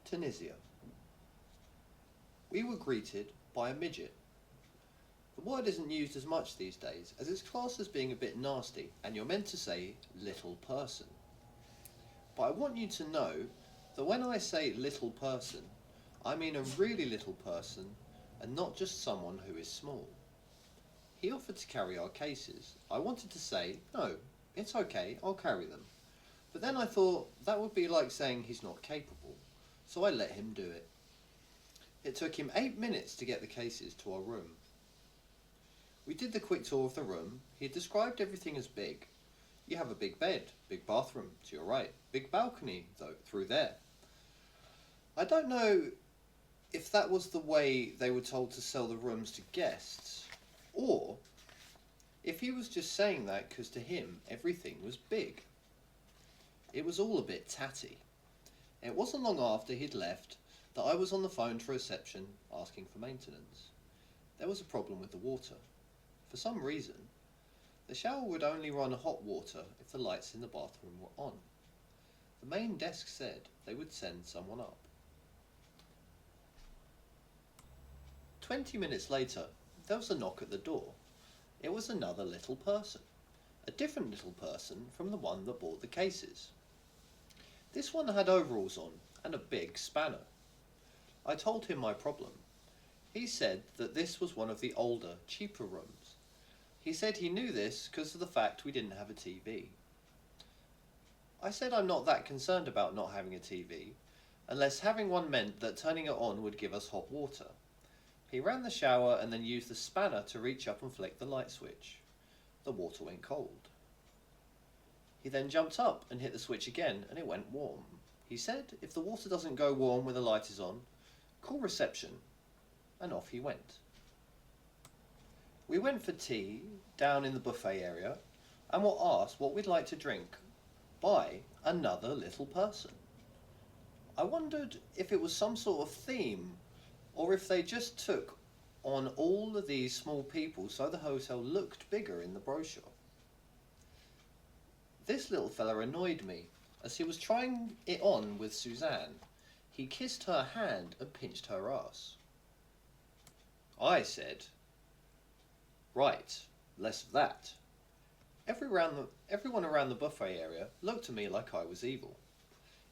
Tunisia. We were greeted by a midget. The word isn't used as much these days as it's classed as being a bit nasty and you're meant to say little person. But I want you to know that when I say little person, I mean a really little person and not just someone who is small. He offered to carry our cases. I wanted to say, no, it's okay, I'll carry them. But then I thought that would be like saying he's not capable, so I let him do it. It took him 8 minutes to get the cases to our room. We did the quick tour of the room. He had described everything as big. You have a big bed, big bathroom to your right, big balcony though through there. I don't know if that was the way they were told to sell the rooms to guests, or if he was just saying that because to him everything was big. It was all a bit tatty. It wasn't long after he'd left that I was on the phone to reception asking for maintenance. There was a problem with the water. For some reason, the shower would only run hot water if the lights in the bathroom were on. The main desk said they would send someone up. 20 minutes later, there was a knock at the door. It was another little person. A different little person from the one that bought the cases. This one had overalls on and a big spanner. I told him my problem. He said that this was one of the older, cheaper rooms. He said he knew this because of the fact we didn't have a TV. I said I'm not that concerned about not having a TV, unless having one meant that turning it on would give us hot water. He ran the shower and then used the spanner to reach up and flick the light switch. The water went cold. He then jumped up and hit the switch again and it went warm. He said if the water doesn't go warm when the light is on, call reception, and off he went. We went for tea down in the buffet area and were asked what we'd like to drink by another little person. I wondered if it was some sort of theme or if they just took on all of these small people so the hotel looked bigger in the brochure. This little fella annoyed me as he was trying it on with Suzanne. He kissed her hand and pinched her ass. I said, right, less of that. Everyone around the buffet area looked at me like I was evil.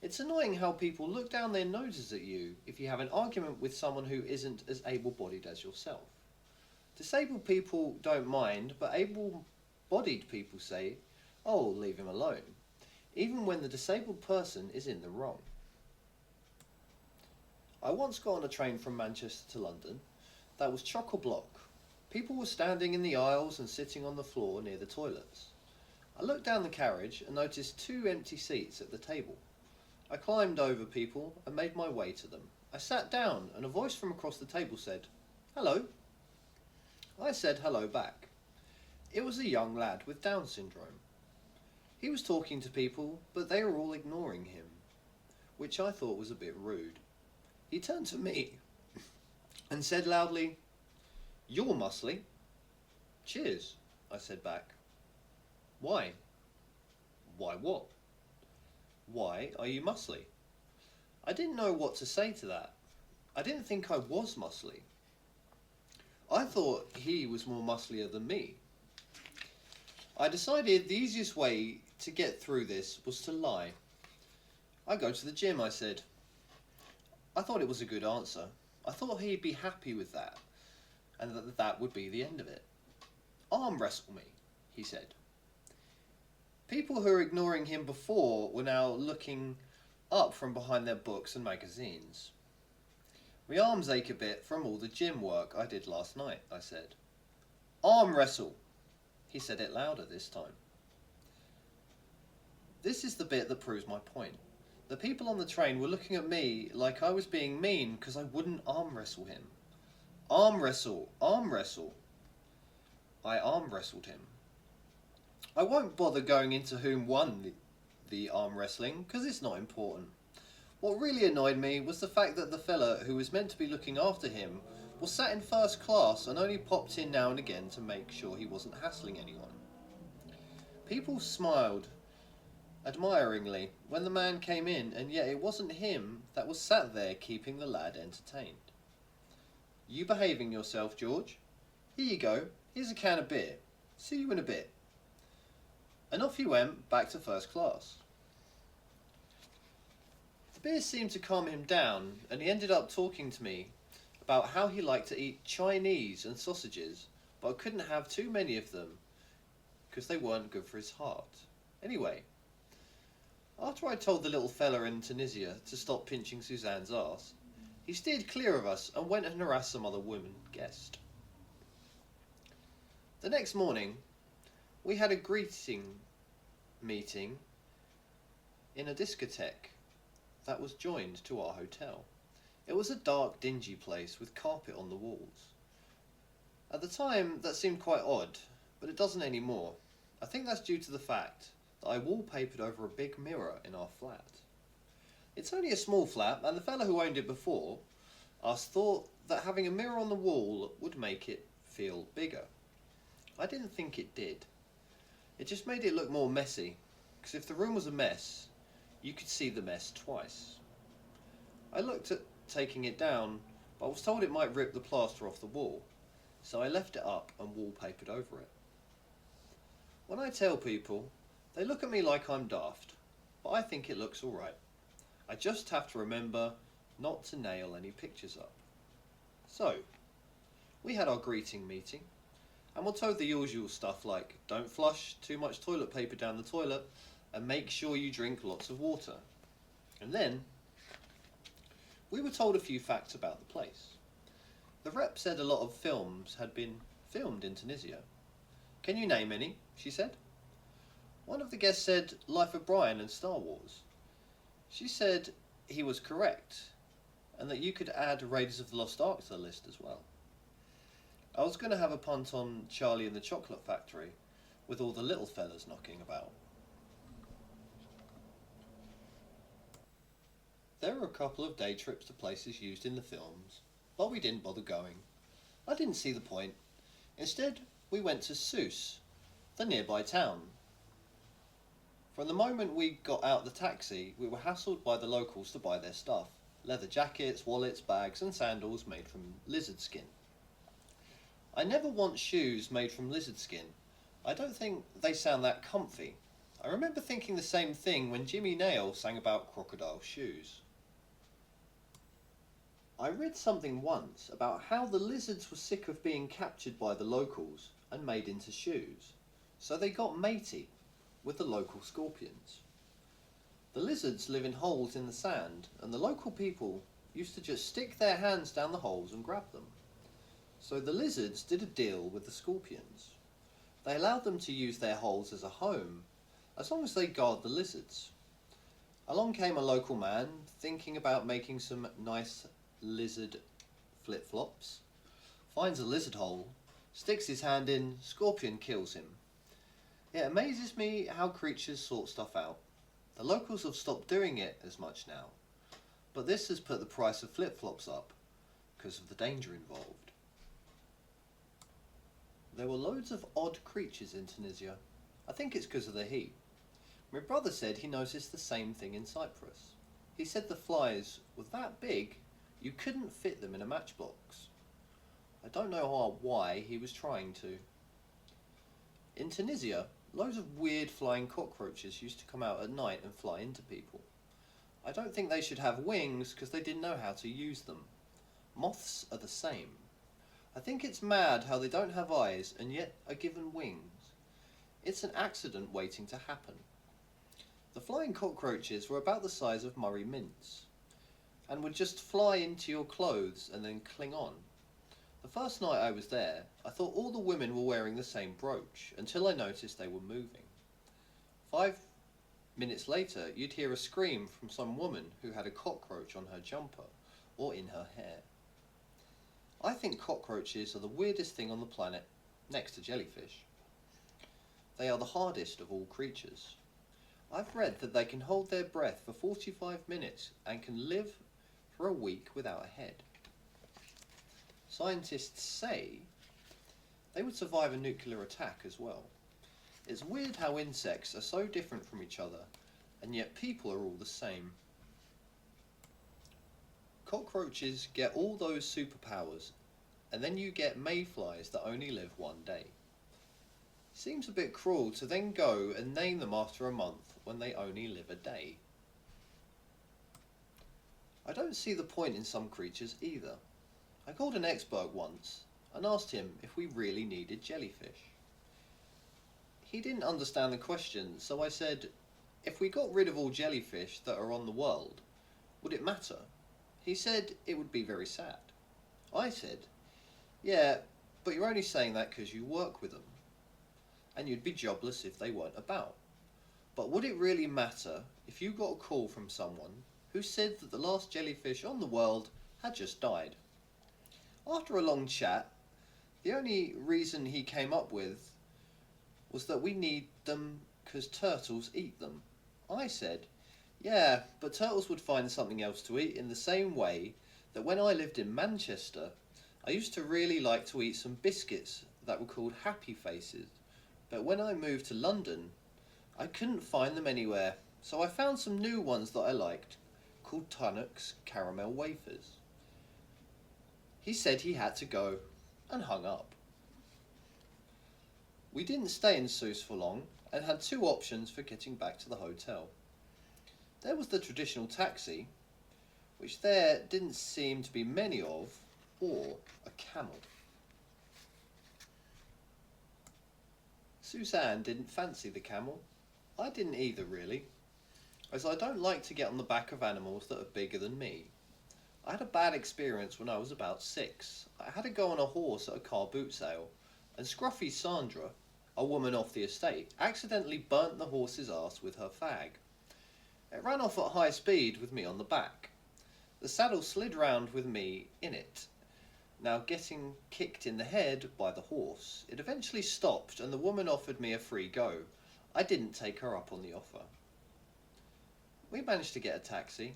It's annoying how people look down their noses at you if you have an argument with someone who isn't as able-bodied as yourself. Disabled people don't mind, but able-bodied people say, oh, leave him alone, even when the disabled person is in the wrong. I once got on a train from Manchester to London that was chock-a-block. People were standing in the aisles and sitting on the floor near the toilets. I looked down the carriage and noticed 2 empty seats at the table. I climbed over people and made my way to them. I sat down and a voice from across the table said, hello. I said hello back. It was a young lad with Down syndrome. He was talking to people, but they were all ignoring him, which I thought was a bit rude. He turned to me and said loudly, you're muscly. Cheers, I said back. Why? Why what? Why are you muscly? I didn't know what to say to that. I didn't think I was muscly. I thought he was more musclier than me. I decided the easiest way to get through this was to lie. I go to the gym, I said. I thought it was a good answer. I thought he'd be happy with that, and that would be the end of it. Arm wrestle me, he said. People who were ignoring him before were now looking up from behind their books and magazines. My arms ache a bit from all the gym work I did last night, I said. Arm wrestle. He said it louder this time. This is the bit that proves my point. The people on the train were looking at me like I was being mean because I wouldn't arm wrestle him. Arm wrestle, arm wrestle. I arm wrestled him. I won't bother going into whom won the arm wrestling because it's not important. What really annoyed me was the fact that the fella who was meant to be looking after him was sat in first class and only popped in now and again to make sure he wasn't hassling anyone. People smiled admiringly when the man came in, and yet it wasn't him that was sat there keeping the lad entertained. "You behaving yourself, George? Here you go, here's a can of beer. See you in a bit." And off he went back to first class. The beer seemed to calm him down, and he ended up talking to me about how he liked to eat Chinese and sausages, but couldn't have too many of them because they weren't good for his heart. Anyway, after I told the little fella in Tunisia to stop pinching Suzanne's arse, he steered clear of us and went and harassed some other woman guest. The next morning, we had a greeting meeting in a discotheque that was joined to our hotel. It was a dark, dingy place with carpet on the walls. At the time, that seemed quite odd, but it doesn't anymore. I think that's due to the fact that I wallpapered over a big mirror in our flat. It's only a small flat, and the fella who owned it before us thought that having a mirror on the wall would make it feel bigger. I didn't think it did. It just made it look more messy, because if the room was a mess, you could see the mess twice. I looked at taking it down, but I was told it might rip the plaster off the wall, so I left it up and wallpapered over it. When I tell people, they look at me like I'm daft, but I think it looks alright. I just have to remember not to nail any pictures up. So, we had our greeting meeting, and we're told the usual stuff like, don't flush too much toilet paper down the toilet, and make sure you drink lots of water. And then, we were told a few facts about the place. The rep said a lot of films had been filmed in Tunisia. "Can you name any?" she said. One of the guests said Life of Brian and Star Wars. She said he was correct, and that you could add Raiders of the Lost Ark to the list as well. I was going to have a punt on Charlie and the Chocolate Factory, with all the little fellas knocking about. There were a couple of day trips to places used in the films, but we didn't bother going. I didn't see the point. Instead, we went to Sousse, the nearby town. From the moment we got out the taxi, we were hassled by the locals to buy their stuff. Leather jackets, wallets, bags and sandals made from lizard skin. I never want shoes made from lizard skin. I don't think they sound that comfy. I remember thinking the same thing when Jimmy Nail sang about crocodile shoes. I read something once about how the lizards were sick of being captured by the locals and made into shoes, so they got matey with the local scorpions. The lizards live in holes in the sand, and the local people used to just stick their hands down the holes and grab them. So the lizards did a deal with the scorpions. They allowed them to use their holes as a home, as long as they guard the lizards. Along came a local man thinking about making some nice lizard flip-flops, finds a lizard hole, sticks his hand in, scorpion kills him. It amazes me how creatures sort stuff out. The locals have stopped doing it as much now, but this has put the price of flip-flops up because of the danger involved. There were loads of odd creatures in Tunisia. I think it's because of the heat. My brother said he noticed the same thing in Cyprus. He said the flies were that big you couldn't fit them in a matchbox. I don't know why he was trying to. In Tunisia, loads of weird flying cockroaches used to come out at night and fly into people. I don't think they should have wings because they didn't know how to use them. Moths are the same. I think it's mad how they don't have eyes and yet are given wings. It's an accident waiting to happen. The flying cockroaches were about the size of Murray mints and would just fly into your clothes and then cling on. The first night I was there, I thought all the women were wearing the same brooch until I noticed they were moving. 5 minutes later, you'd hear a scream from some woman who had a cockroach on her jumper or in her hair. I think cockroaches are the weirdest thing on the planet, next to jellyfish. They are the hardest of all creatures. I've read that they can hold their breath for 45 minutes and can live for a week without a head. Scientists say they would survive a nuclear attack as well. It's weird how insects are so different from each other and yet people are all the same. Cockroaches get all those superpowers, and then you get mayflies that only live one day. Seems a bit cruel to then go and name them after a month when they only live a day. I don't see the point in some creatures either. I called an expert once and asked him if we really needed jellyfish. He didn't understand the question, so I said, if we got rid of all jellyfish that are on the world, would it matter? He said it would be very sad. I said, yeah, but you're only saying that because you work with them, and you'd be jobless if they weren't about. But would it really matter if you got a call from someone who said that the last jellyfish on the world had just died? After a long chat, the only reason he came up with was that we need them because turtles eat them. I said, yeah, but turtles would find something else to eat in the same way that when I lived in Manchester, I used to really like to eat some biscuits that were called Happy Faces. But when I moved to London, I couldn't find them anywhere, so I found some new ones that I liked, called Tunnock's Caramel Wafers. He said he had to go, and hung up. We didn't stay in Sousse for long, and had two options for getting back to the hotel. There was the traditional taxi, which there didn't seem to be many of, or a camel. Suzanne didn't fancy the camel. I didn't either, really, as I don't like to get on the back of animals that are bigger than me. I had a bad experience when I was about 6. I had to go on a horse at a car boot sale, and Scruffy Sandra, a woman off the estate, accidentally burnt the horse's arse with her fag. It ran off at high speed with me on the back. The saddle slid round with me in it. Now getting kicked in the head by the horse, it eventually stopped and the woman offered me a free go. I didn't take her up on the offer. We managed to get a taxi.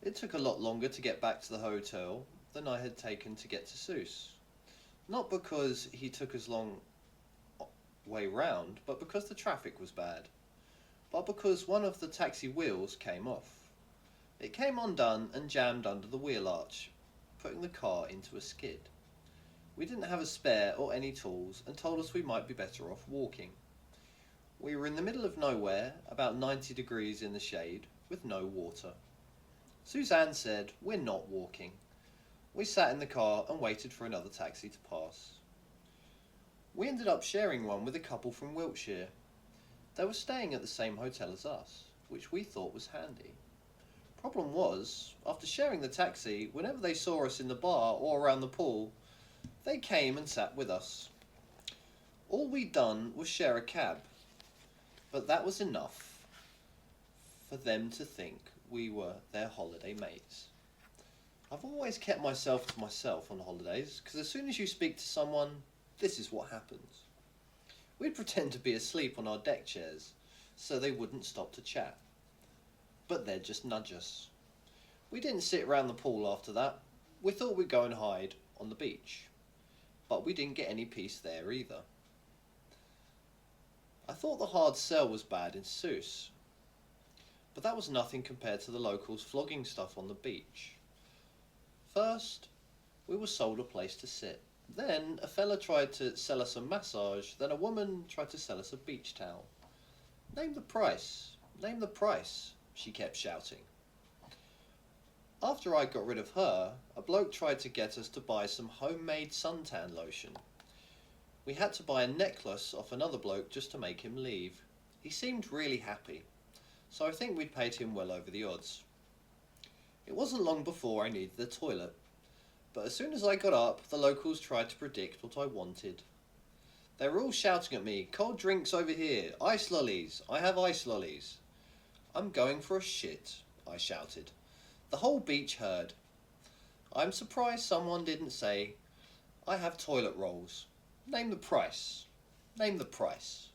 It took a lot longer to get back to the hotel than I had taken to get to Sousse. Not because he took as long way round, but because the traffic was bad. But because one of the taxi wheels came off. It came undone and jammed under the wheel arch, putting the car into a skid. We didn't have a spare or any tools and told us we might be better off walking. We were in the middle of nowhere, about 90 degrees in the shade, with no water. Suzanne said, we're not walking. We sat in the car and waited for another taxi to pass. We ended up sharing one with a couple from Wiltshire. They were staying at the same hotel as us, which we thought was handy. Problem was, after sharing the taxi, whenever they saw us in the bar or around the pool, they came and sat with us. All we'd done was share a cab, but that was enough for them to think we were their holiday mates. I've always kept myself to myself on holidays, because as soon as you speak to someone, this is what happens. We'd pretend to be asleep on our deck chairs, so they wouldn't stop to chat. But they'd just nudge us. We didn't sit around the pool after that. We thought we'd go and hide on the beach. But we didn't get any peace there either. I thought the hard sell was bad in Sousse, but that was nothing compared to the locals flogging stuff on the beach. First, we were sold a place to sit. Then a fella tried to sell us a massage, then a woman tried to sell us a beach towel. Name the price, name the price, she kept shouting. After I got rid of her, a bloke tried to get us to buy some homemade suntan lotion. We had to buy a necklace off another bloke just to make him leave. He seemed really happy, so I think we'd paid him well over the odds. It wasn't long before I needed the toilet, but as soon as I got up, the locals tried to predict what I wanted. They were all shouting at me, cold drinks over here, ice lollies, I have ice lollies. I'm going for a shit, I shouted. The whole beach heard. I'm surprised someone didn't say, I have toilet rolls. Name the price. Name the price.